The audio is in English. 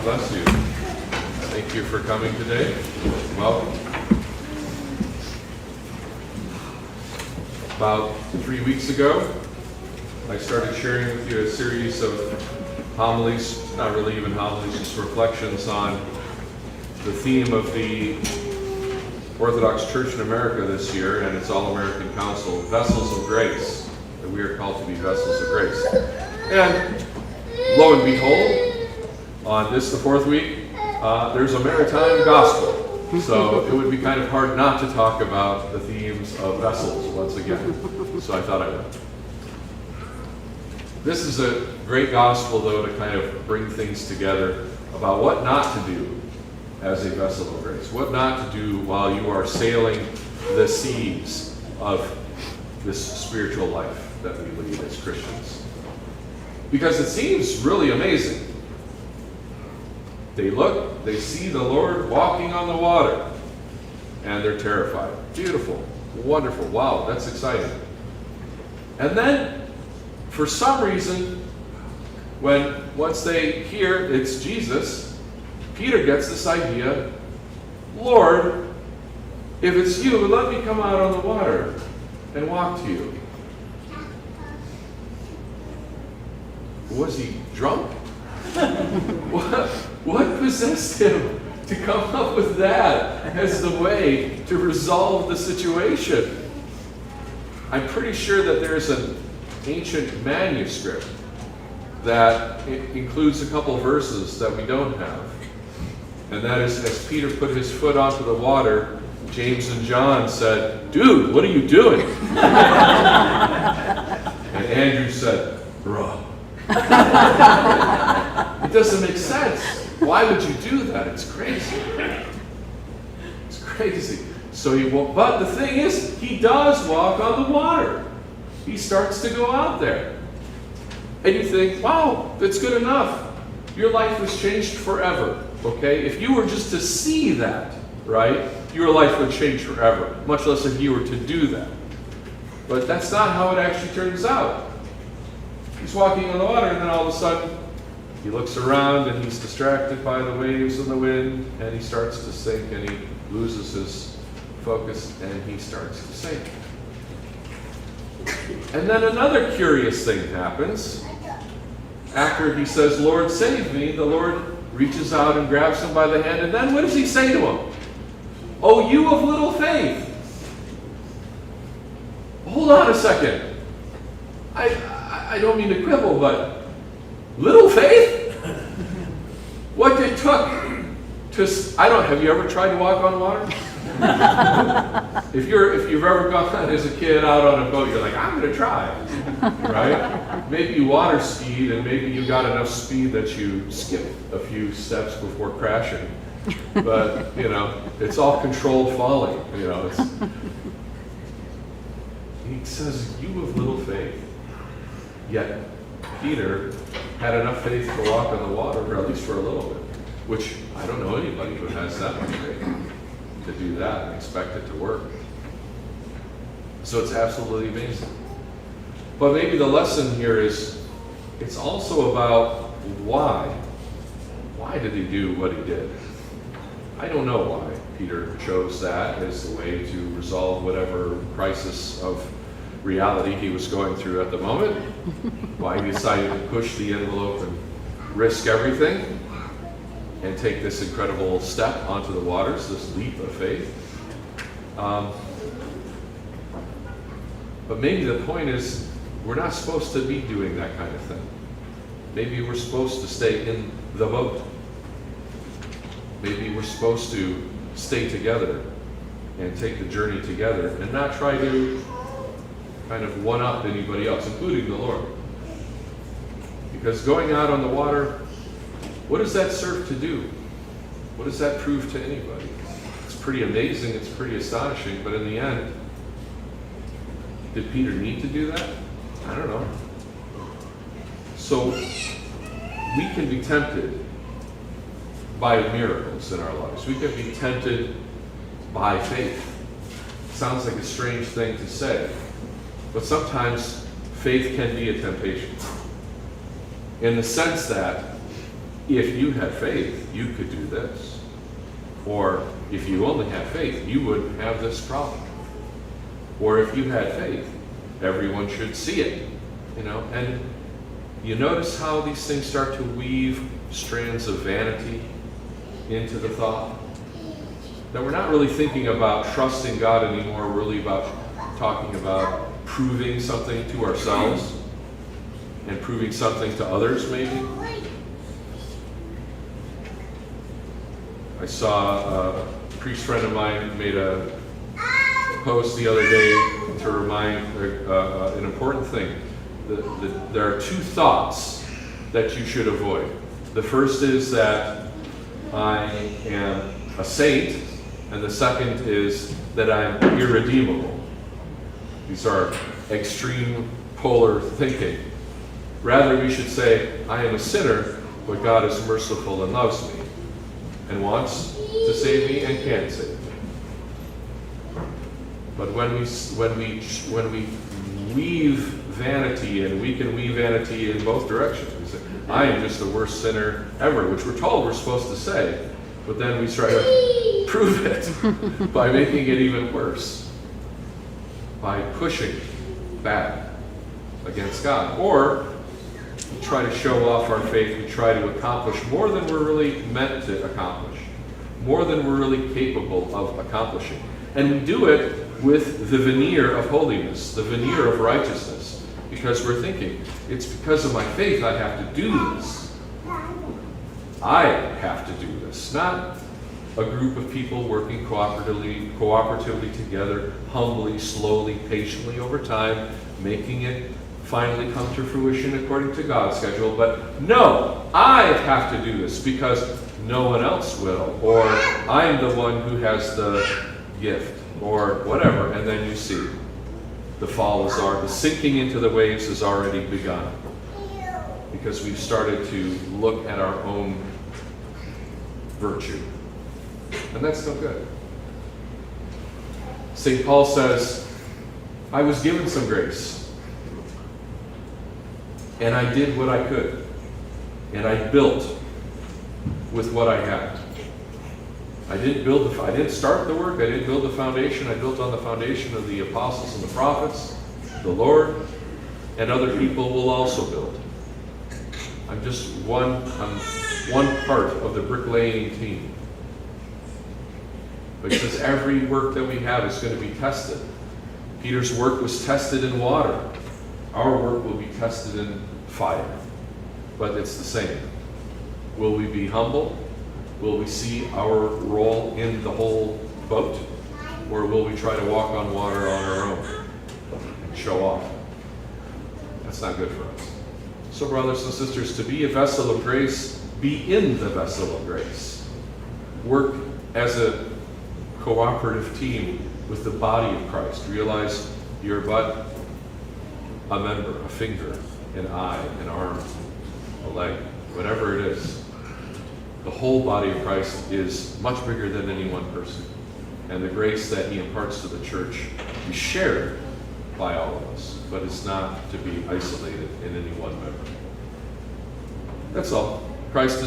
bless you. Thank you for coming today. Welcome. About 3 weeks ago, I started sharing with you a series of homilies, not really even homilies, just reflections on the theme of the Orthodox Church in America this year and its All-American Council, Vessels of Grace, that we are called to be vessels of grace. And lo and behold, on this, the fourth week, there's a maritime gospel. So it would be kind of hard not to talk about the themes of vessels once again. So I thought I would. This is a great gospel, though, to kind of bring things together about what not to do as a vessel of grace. What not to do while you are sailing the seas of this spiritual life that we lead as Christians. Because it seems really amazing. They look, they see the Lord walking on the water, and they're terrified. Beautiful, wonderful, wow, that's exciting. And then, for some reason, once they hear it's Jesus, Peter gets this idea, Lord, if it's you, let me come out on the water and walk to you. Was he drunk? What possessed him to come up with that as the way to resolve the situation? I'm pretty sure that there's an ancient manuscript that includes a couple verses that we don't have. And that is, as Peter put his foot onto the water, James and John said, "Dude, what are you doing?" And Andrew said, "Bro." It doesn't make sense. Why would you do that? It's crazy. It's crazy. So he won't. But the thing is, he does walk on the water. He starts to go out there. And you think, wow, that's good enough. Your life was changed forever. Okay? If you were just to see that, right, your life would change forever. Much less if you were to do that. But that's not how it actually turns out. He's walking on the water, and then all of a sudden, he looks around, and he's distracted by the waves and the wind, and he starts to sink, and he loses his focus, and he starts to sink. And then another curious thing happens. After he says, "Lord, save me," the Lord reaches out and grabs him by the hand, and then what does he say to him? "Oh, you of little faith." Hold on a second. I don't mean to quibble, but little faith? What it took to, have you ever tried to walk on water? If you've ever gone as a kid out on a boat, you're like, I'm going to try, right? Maybe you water skied, and maybe you got enough speed that you skipped a few steps before crashing. But, it's all controlled falling, He says, "You of little faith." Yet Peter had enough faith to walk on the water, or at least for a little bit, which I don't know anybody who has that much faith to do that and expect it to work. So it's absolutely amazing. But maybe the lesson here is it's also about why. Why did he do what he did? I don't know why Peter chose that as the way to resolve whatever crisis of reality he was going through at the moment, why he decided to push the envelope and risk everything and take this incredible step onto the waters, this leap of faith. But maybe the point is we're not supposed to be doing that kind of thing. Maybe we're supposed to stay in the boat. Maybe we're supposed to stay together and take the journey together and not try to kind of one-up anybody else, including the Lord. Because going out on the water, what does that serve to do? What does that prove to anybody? It's pretty amazing, it's pretty astonishing, but in the end, did Peter need to do that? I don't know. So, we can be tempted by miracles in our lives. We can be tempted by faith. Sounds like a strange thing to say, but sometimes faith can be a temptation. In the sense that if you had faith, you could do this. Or if you only had faith, you wouldn't have this problem. Or if you had faith, everyone should see it. And you notice how these things start to weave strands of vanity into the thought? That we're not really thinking about trusting God anymore, we're really about talking about proving something to ourselves and proving something to others, maybe. I saw a priest friend of mine made a post the other day to remind an important thing. There are two thoughts that you should avoid. The first is that I am a saint, and the second is that I'm irredeemable. These are extreme polar thinking. Rather, we should say, I am a sinner, but God is merciful and loves me, and wants to save me and can save me. But when we weave vanity, and we can weave vanity in both directions, we say, I am just the worst sinner ever, which we're told we're supposed to say, but then we try to prove it by making it even worse, by pushing back against God. Or we try to show off our faith, we try to accomplish more than we're really meant to accomplish, more than we're really capable of accomplishing. And we do it with the veneer of holiness, the veneer of righteousness, because we're thinking, it's because of my faith I have to do this. I have to do this, not a group of people working cooperatively together, humbly, slowly, patiently over time, making it finally come to fruition according to God's schedule. But no, I have to do this because no one else will, or I'm the one who has the gift, or whatever. And then you see the fall the sinking into the waves has already begun, because we've started to look at our own virtue. And that's no good. St. Paul says, I was given some grace, and I did what I could, and I built with what I had. I didn't start the work, I didn't build the foundation, I built on the foundation of the apostles and the prophets, the Lord, and other people will also build. I'm one part of the bricklaying team. But he says every work that we have is going to be tested. Peter's work was tested in water. Our work will be tested in fire. But it's the same. Will we be humble? Will we see our role in the whole boat? Or will we try to walk on water on our own and show off? That's not good for us. So, brothers and sisters, to be a vessel of grace, be in the vessel of grace. Work as a cooperative team with the body of Christ. Realize you're but a member, a finger, an eye, an arm, a leg, whatever it is. The whole body of Christ is much bigger than any one person. And the grace that he imparts to the church is shared by all of us, but it's not to be isolated in any one member. That's all. Christ is